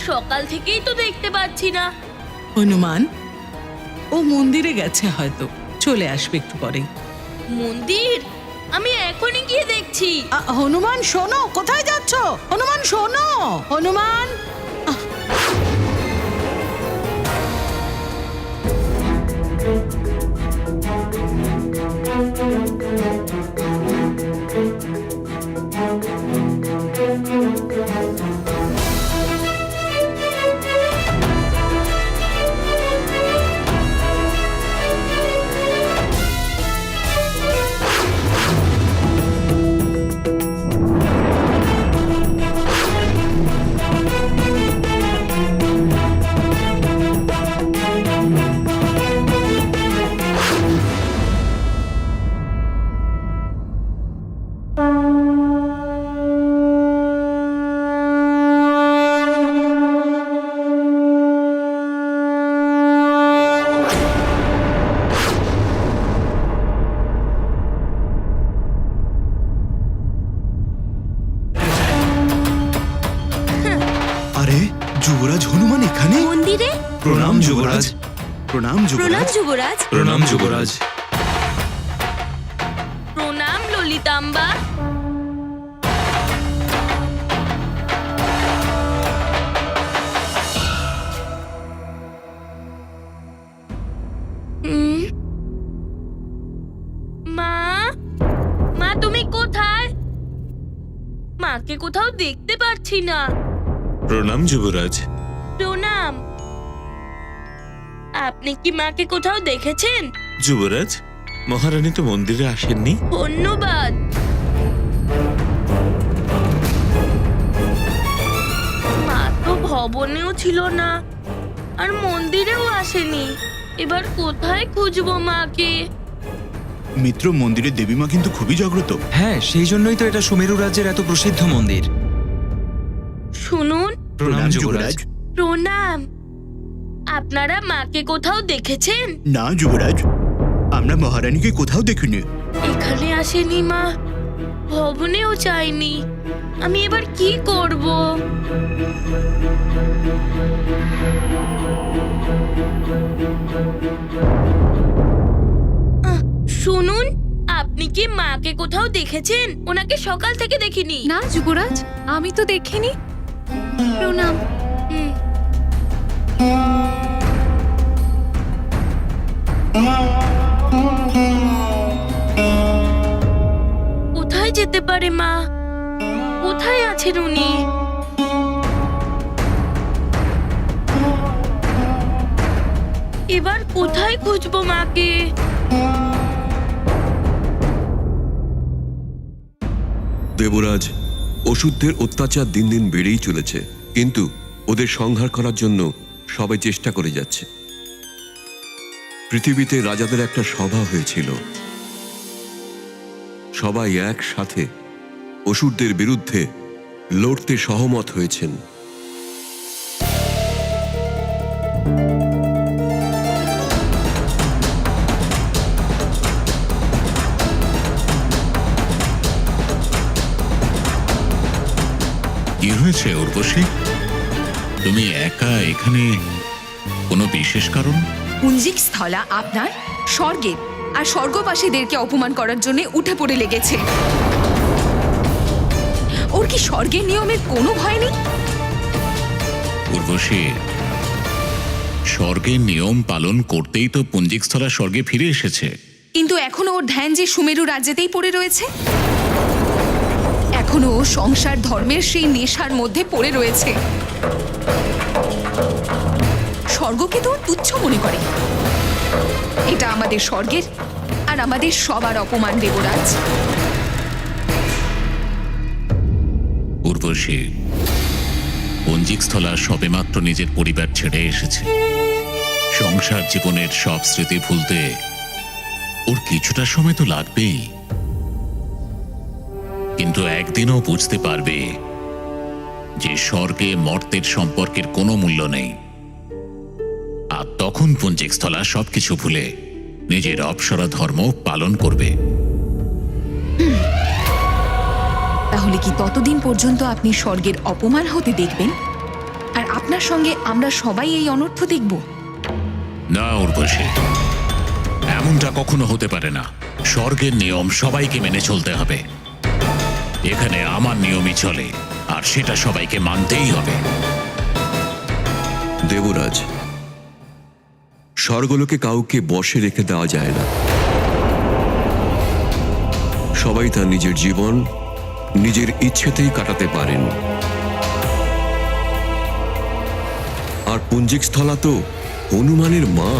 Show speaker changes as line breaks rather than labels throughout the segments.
সকাল থেকেই তো দেখতে পাচ্ছি না।
হনুমান, ও মন্দিরে গেছে, হয়তো চলে আসবে একটু পরে।
মন্দির? আমি এখনই গিয়ে দেখছি।
হনুমান শোনো, কোথায় যাচ্ছ? হনুমান শোনো, হনুমান।
আরে যুবরাজ হনুমান এখানে?
মন্দিরে?
প্রণাম যুবরাজ। প্রণাম
প্রণাম
যুবরাজ।
যুবরাজ।
প্রণাম যুবরাজ।
প্রণাম ললিতাম্বা। মা, মা তুমি কোথায়? মাকে কোথাও দেখতে পাচ্ছি না।
প্রণাম যুবরাজ।
প্রণাম। আপনি কি মাকে কোথাও দেখেছেন?
যুবরাজ, মহারানী তো মন্দিরে আসেননি।
ধন্যবাদ। মা তো ভবনেও ছিল না, আর মন্দিরেও আসেনি। এবার কোথায় খুঁজবো মাকে?
মিত্র, মন্দিরের দেবীমা কিন্তু খুবই জাগ্রত।
হ্যাঁ, সেই জন্যই তো এটা সুমেরু রাজ্যের এত প্রসিদ্ধ মন্দির।
শুনুন।
প্রণাম যুবরাজ।
প্রণাম। আপনারা মাকে কোথাও দেখেছেন?
না যুবরাজ, আমরা মহারানীকে কোথাও দেখিনি।
এখানে আসেনি মা, ভবনেও যায়নি। আমি এবার কি করব? শুনুন, আপনি কি মাকে কোথাও দেখেছেন? ওনাকে সকাল থেকে দেখিনি।
না যুবরাজ, আমি তো দেখিনি। প্রণাম।
হুম। কোথায় যেতে পারে মা? কোথায় আছেন উনি? এবার কোথায় খুঁজবো মাকে?
দেবরাজ, অসুরদের অত্যাচার দিন দিন বেড়েই চলেছে, কিন্তু ওদের সংহার করার জন্য সবাই চেষ্টা করে যাচ্ছে। পৃথিবীতে রাজাদের একটা সভা হয়েছিল, সবাই একসাথে অসুরদের বিরুদ্ধে লড়তে সহমত হয়েছেন।
কি হয়েছে উর্বশী? তুমি একা এখানে, কোনো বিশেষ কারণ?
পুঞ্জিক স্থলা আপনার স্বর্গের আর স্বর্গবাসীদেরকে অপমান করার জন্য উঠে পড়ে লেগেছে। ওর কি স্বর্গের নিয়মের কোনো ভয় নেই?
উর্বশী, স্বর্গের নিয়ম পালন করতেই তো পুঞ্জিকস্থলা স্বর্গে ফিরে এসেছে।
কিন্তু এখনো ওর ধ্যান যে সুমেরু রাজ্যেতেই পড়ে রয়েছে। এখনো ও সংসার ধর্মের সেই নেশার মধ্যে পড়ে রয়েছে। স্বর্গকে তো তুচ্ছ মনে করে। এটা আমাদের স্বর্গের আর আমাদের সবার অপমান দেবরাজ।
উর্বশী, পুঞ্জিকস্থলা সবেমাত্র নিজের পরিবার ছেড়ে এসেছে। সংসার জীবনের সব স্মৃতি ভুলতে ওর কিছুটা সময় তো লাগবেই, কিন্তু একদিনও বুঝতে পারবে যে স্বর্গে মর্তের সম্পর্কের কোনো মূল্য নেই। আর তখন পুঞ্জিকস্থলা সবকিছু ভুলে নিজের অপ্সরা ধর্ম পালন করবে।
তাহলে কি ততদিন পর্যন্ত আপনি স্বর্গের অপমান হতে দেখবেন আর আপনার সঙ্গে আমরা সবাই এই অনর্থ দেখব?
না উর্বশী, এমনটা কখনো হতে পারে না। স্বর্গের নিয়ম সবাইকে মেনে চলতে হবে। এখানে আমার নিয়মই চলে, আর সেটা সবাইকে মানতেই হবে।
দেবরাজ, স্বর্গলোকে কাউকে বশে রেখে দেওয়া যায় না। সবাই তার নিজের জীবন নিজের ইচ্ছেতেই কাটাতে পারেন। আর পুঞ্জিকস্থলা তো হনুমানের মা।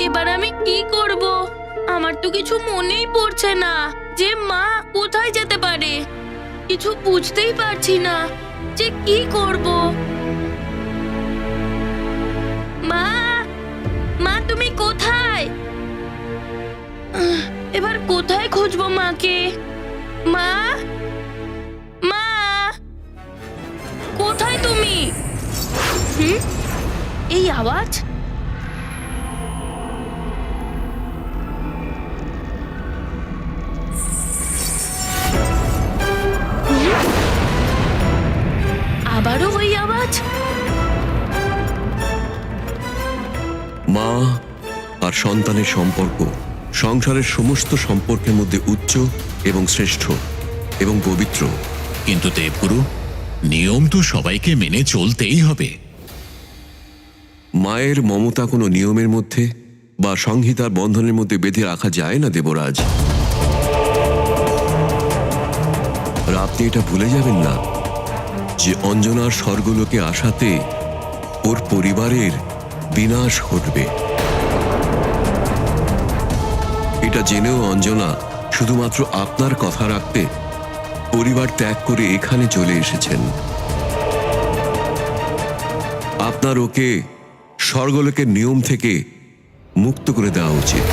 এবার আমি কি করব? আমার তো কিছু মনেই পড়ছে না যে মা কোথায় যেতে পারে। কিছু বুঝতেই পারছি না যে কি করব। মা, মা তুমি কোথায়? এবার কোথায় খুঁজবো মাকে? মা, মা কোথায় তুমি? এই আওয়াজ? আবারও ওই আওয়াজ?
মা আর সন্তানের সম্পর্ক সংসারের সমস্ত সম্পর্কের মধ্যে উচ্চ এবং শ্রেষ্ঠ এবং পবিত্র।
কিন্তু দেবগুরু, নিয়ম তো সবাইকে মেনে চলতেই হবে।
মায়ের মমতা কোনো নিয়মের মধ্যে বা সংহিতার বন্ধনের মধ্যে বেঁধে রাখা যায় না দেবরাজ। আর আপনি এটা ভুলে যাবেন না যে অঞ্জনার স্বর্গলোকে আসাতে ওর পরিবারের বিনাশ ঘটবে। এটা জেনেও অঞ্জনা শুধুমাত্র আপনার কথা রাখতে পরিবার ত্যাগ করে এখানে চলে এসেছেন। আপনার ওকে স্বর্গলোকের নিয়ম থেকে মুক্ত করে দেওয়া উচিত।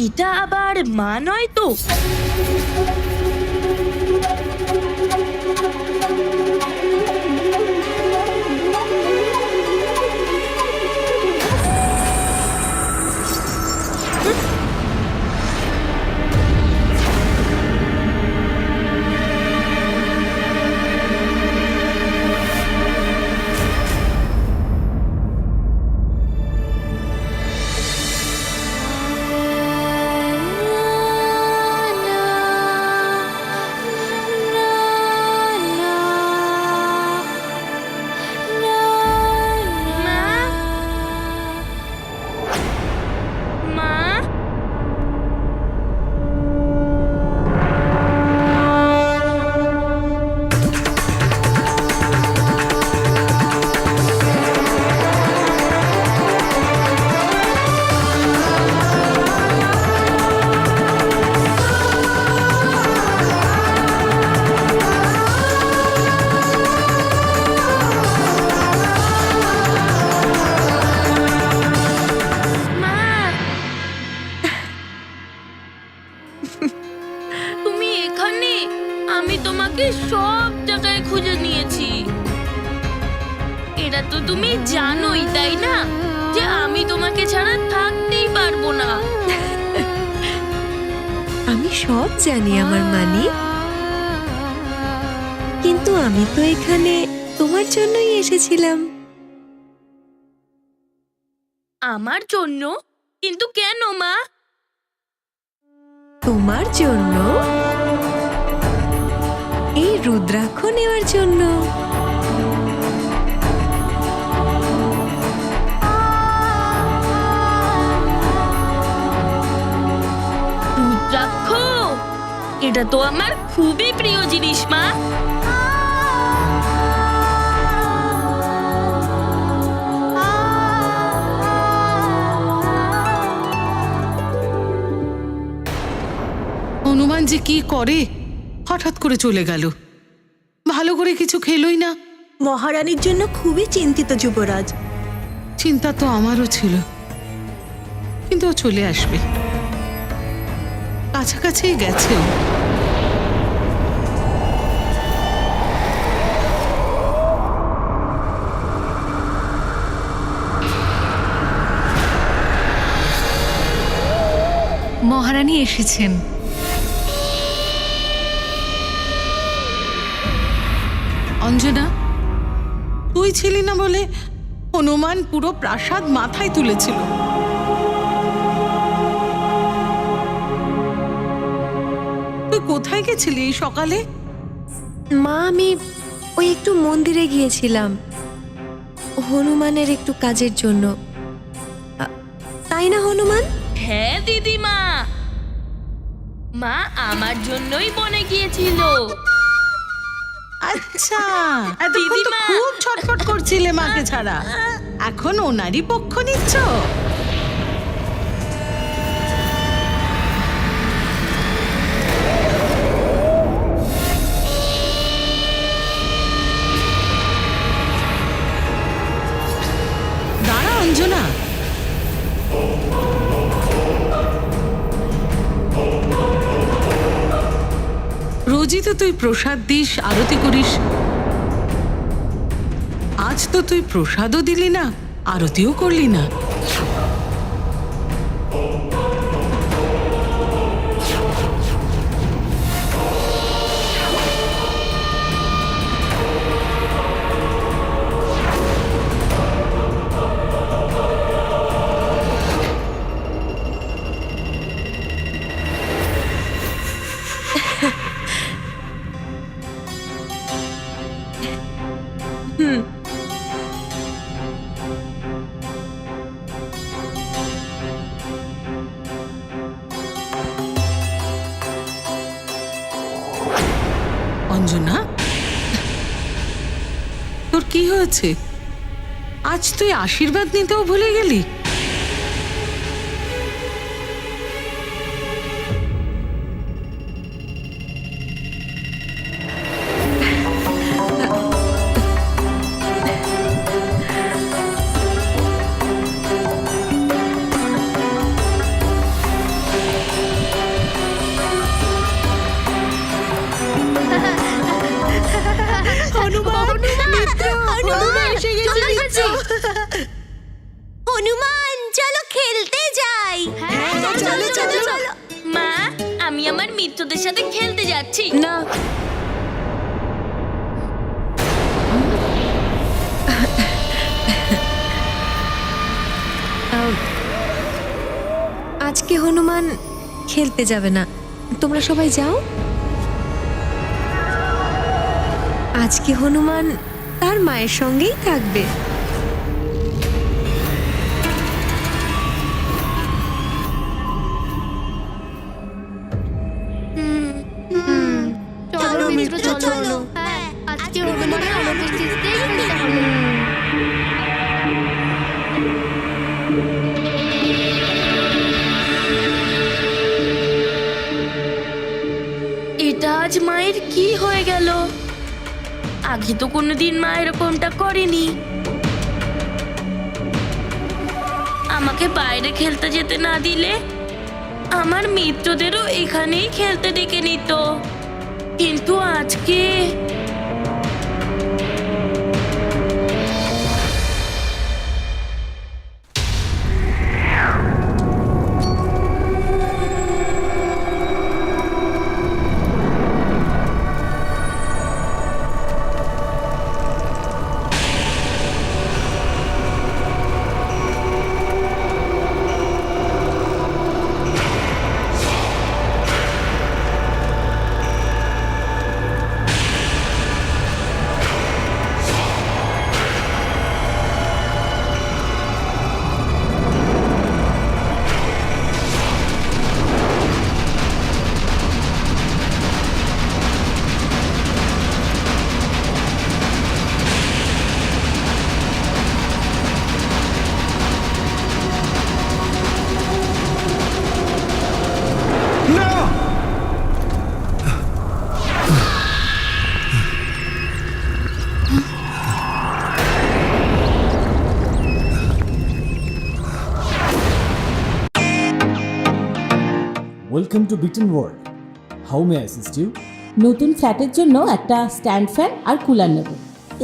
এটা আবার মা নয় তো? তুমি এখানে? আমি তোমাকে সব জায়গায় খুঁজে নিয়েছি। এটা তো তুমি জানোই, তাই না, যে আমি তোমাকে ছাড়া থাকতেই পারবো না।
আমি সব জানি আমার মানি, কিন্তু আমি তো এখানে তোমার জন্যই এসেছিলাম।
আমার জন্য? কিন্তু কেন মা?
তোমার জন্য, এই রুদ্রাক্ষ নেওয়ার জন্য।
রুদ্রাক্ষ? এটা তো আমার খুবই প্রিয় জিনিস মা।
হনুমান যে কি করে, হঠাৎ করে চলে গেল। ভালো করে কিছু খেলোই না,
মহারানীর জন্য খুবই চিন্তিত যুবরাজ।
চিন্তা তো আমারও ছিল, কিন্তু ও চলে আসবে, কাছাকাছি গেছে ও।
মহারানী এসেছেন।
অঞ্জনা, তুই ছিলি না বলে হনুমান পুরো প্রাসাদ মাথায় তুলেছিল। তুই কোথায় গেছিলি এই সকালে?
মা, আমি ওই একটু মন্দিরে গিয়েছিলাম হনুমানের একটু কাজের জন্য। তাই না হনুমান?
হ্যাঁ দিদিমা, মা আমার জন্যই বনে গিয়েছিল।
আচ্ছা, এতক্ষণ তো
দিদিমা।
খুব ছটফট করছিলে মাকে ছাড়া, এখন ওনারই পক্ষ নিচ্ছ? দাঁড়া অঞ্জনা, রোজই তো তুই প্রসাদ দিস, আরতি করিস। আজ তো তুই প্রসাদও দিলি না, আরতিও করলি না। অঞ্জনা, তোর কি হয়েছে? আজ তুই আশীর্বাদ নিতেও ভুলে গেলি।
হনুমান, চলো খেলতে যাই। চলো চলো চলো।
মা, আমি আমার মিত্রদের সাথে খেলতে যাচ্ছি।
না, আজকে হনুমান খেলতে যাবে না, তোমরা সবাই যাও। আজকে হনুমান তার মায়ের সঙ্গেই থাকবে।
চলো মিত্র চলো। হ্যাঁ, আজকে হনুমানের অনুপস্থিতিতেই খেলতে হবে।
এটা আজ মায়ের কি হয়ে গেল? আগে তো কোনোদিন মা এরকমটা করেনি। আমাকে বাইরে খেলতে যেতে না দিলে আমার মিত্রদেরও এখানেই খেলতে ডেকে নিত, কিন্তু আজকে
ওয়েলকাম টু বিটেন world. How may assist you?
নতুন ফ্ল্যাটের জন্য একটা স্ট্যান্ড ফ্যান আর কুলার নেব।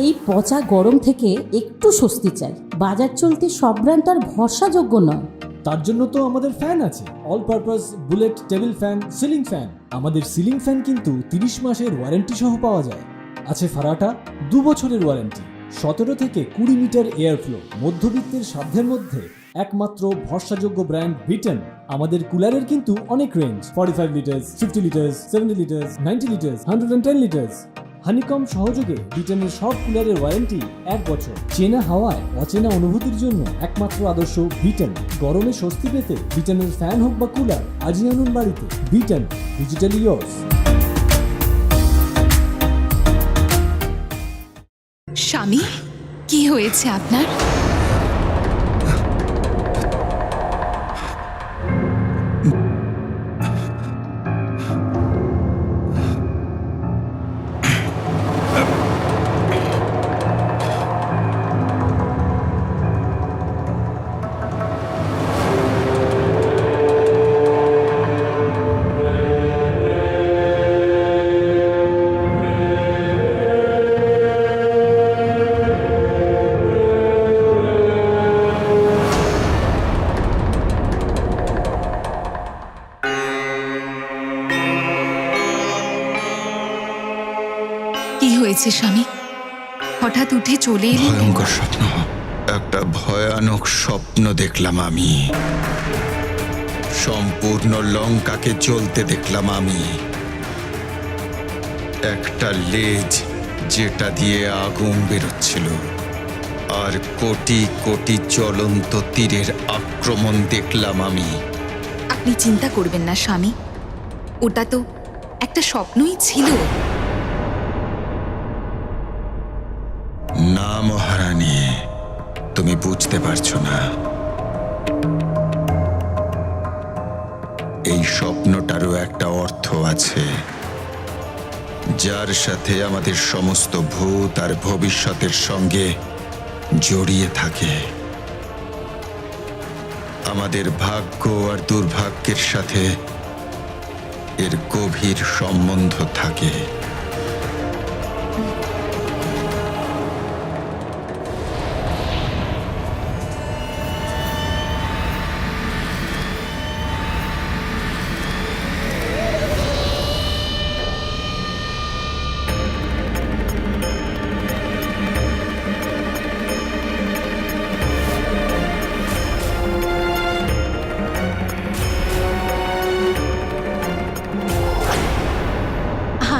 এই পচা গরম থেকে একটু স্বস্তি চাই। বাজার চলতে সব ব্র্যান্ড তো আর ভরসাযোগ্য নয়।
তার জন্য তো আমাদের ফ্যান আছে, all purpose bullet table fan, ceiling fan. আমাদের সিলিং ফ্যান কিন্তু 30 মাসের ওয়ারেন্টি সহ পাওয়া যায়। আছে ফারাটা 2 বছরের ওয়ারেন্টি, 17 থেকে 20 মিটার এয়ার ফ্লো, মধ্যবিত্তের সাধ্যের মধ্যে একমাত্র ভরসাযোগ্য ব্র্যান্ড বিটেন। আমাদের কুলারের কিন্তু অনেক range, 45 litres, 50 litres, 70 litres, 90 litres, 110 litres. Honeycomb সহযোগে বিটেনের সব কুলারের ওয়ারেন্টি 1 বছর। চেনা হাওয়ায় অচেনা অনুভূতির জন্য একমাত্র আদর্শ বিটেন। গরমে স্বস্তি পেতে বিটেনের ফ্যান হোক বা কুলার আজই আনুন বাড়িতে। Beaten, digitally yours।
স্বামী, কি হয়েছে আপনার? কি হয়েছে স্বামী? হঠাৎ উঠে চলে এলেন?
ভয়ঙ্কর স্বপ্ন, একটা ভয়ানক স্বপ্ন দেখলাম আমি। সম্পূর্ণ লঙ্কাকে জ্বলতে দেখলাম আমি। একটা লেজ যেটা দিয়ে আগুন বেরোচ্ছিল, আর কোটি কোটি জ্বলন্ত তীরের আক্রমণ দেখলাম আমি।
আপনি চিন্তা করবেন না স্বামী, ওটা তো একটা স্বপ্নই ছিল।
না মহারানী, তুমি বুঝতে পারছো না। এই স্বপ্নটারও একটা অর্থ আছে, যার সাথে আমাদের সমস্ত ভূত আর ভবিষ্যতের সঙ্গে জড়িয়ে থাকে। আমাদের ভাগ্য আর দুর্ভাগ্যের সাথে এর গভীর সম্বন্ধ থাকে।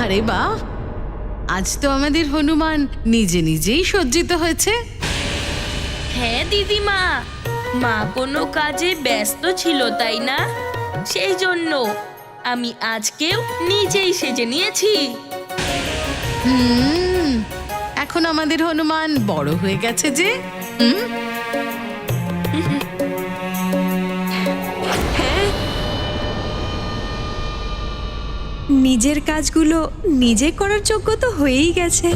আরে বাহ, আজ তো আমাদের হনুমান নিজে নিজেই সজ্জিত হয়েছে।
হ্যাঁ দিদিমা, মা কোনো কাজে ব্যস্ত ছিল তাই না, সেই জন্য আমি আজকেও নিজেই সেজে নিয়েছি।
এখন আমাদের হনুমান বড় হয়ে গেছে যে।
নিজের কাজগুলো নিজে করার যোগ্য তো হয়েই গেছে।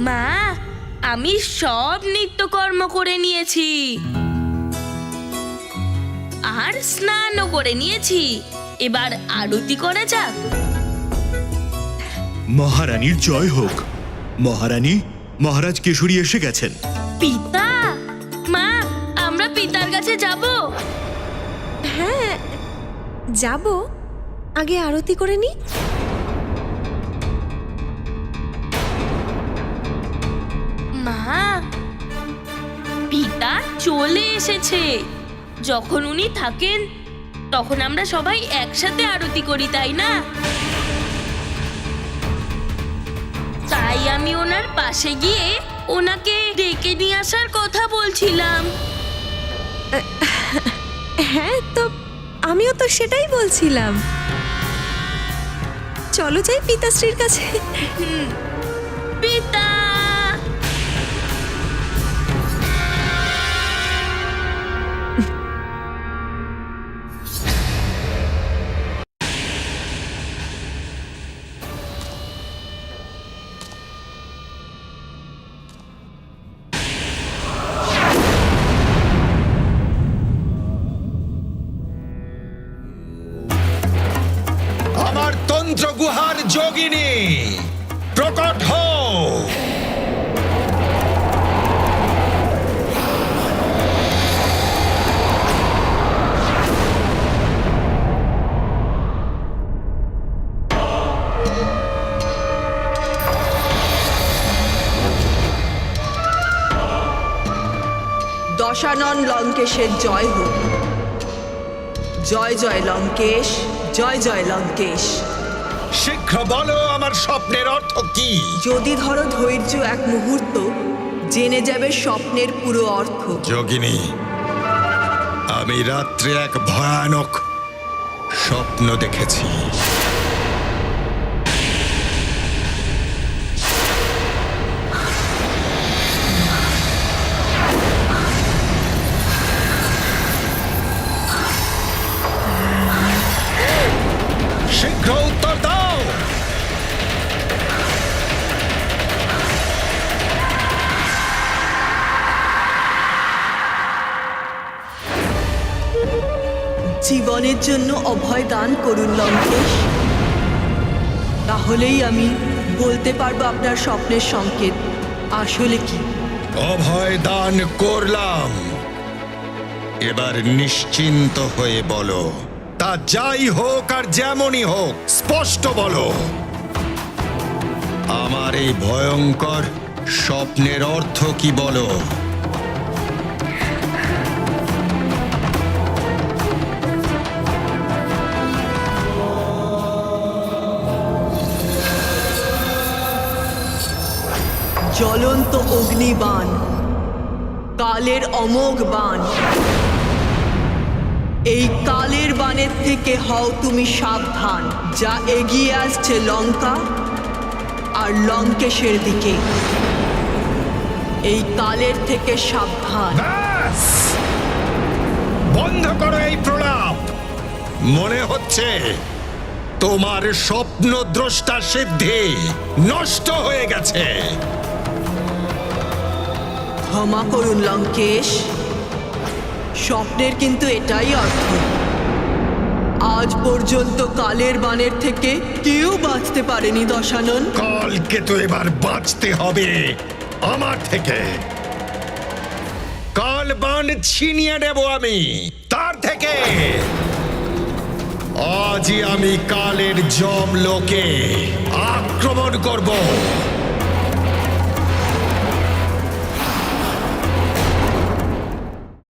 মা, আমি সব নিত্যকর্ম করে নিয়েছি, আর স্নানও করে নিয়েছি। এবার আরতি করা যাক।
মহারানীর জয় হোক। মহারানী, মহারাজ কেশরী এসে গেছেন।
পিতা, মা, আমরা পিতার কাছে যাব।
হ্যাঁ যাব, আগে আরতি করে নি।
মা, পিতা চলে এসেছে। যখন উনি থাকেন তখন আমরা সবাই একসাথে আরতি করি, তাই না? তাই আমি ওনার পাশে গিয়ে ওনাকে ডেকে নিয়ে আসার কথা বলছিলাম।
হ্যাঁ, তো আমিও তো সেটাই বলছিলাম। চলো যাই পিতাশ্রীর কাছে।
পিতা,
মন্ত্রগুহার যোগিনী প্রকট হও।
দশানন লঙ্কেশের জয় হোক। জয় জয় লঙ্কেশ, জয় জয় লঙ্কেশ।
শীঘ্র বলো আমার স্বপ্নের অর্থ কি?
যদি ধরো ধৈর্য এক মুহূর্ত, জেনে যাবে স্বপ্নের পুরো অর্থ।
যোগিনী, আমি রাত্রে এক ভয়ানক স্বপ্ন দেখেছি। শীঘ্র উত্তর দাও।
জীবনের জন্য অভয় দান করুন লঙ্কেশ, তাহলেই আমি বলতে পারবো আপনার স্বপ্নের সংকেত আসলে কি।
অভয় দান করলাম, এবার নিশ্চিন্ত হয়ে বলো, তা যাই হোক আর যেমনই হোক স্পষ্ট বলো, আমার এই ভয়ঙ্কর স্বপ্নের অর্থ কি বলো।
জ্বলন্ত অগ্নিবাণ, কালের অমোঘ বাণ। এই কালের বাণের থেকে হও তুমি সাবধান, যা এগিয়ে আসছে লঙ্কা আর লঙ্কেশের দিকে। এই কালের থেকে সাবধান।
ব্যাস! বন্ধ করো এই প্রলাপ। মনে হচ্ছে তোমার স্বপ্ন দ্রষ্টা সিদ্ধি নষ্ট হয়ে গেছে।
ক্ষমা করুন লঙ্কেশ, স্বপ্নের কিন্তু এটাই অর্থ। আজ পর্যন্ত কালের বাণের থেকে কেউ বাঁচতে পারেনি দশানন।
কালকে তো এবার বাঁচতে হবে আমার থেকে। কাল বাণ ছিনিয়ে নেব আমি তার থেকে। আজই আমি কালের জম লোকে আক্রমণ করব।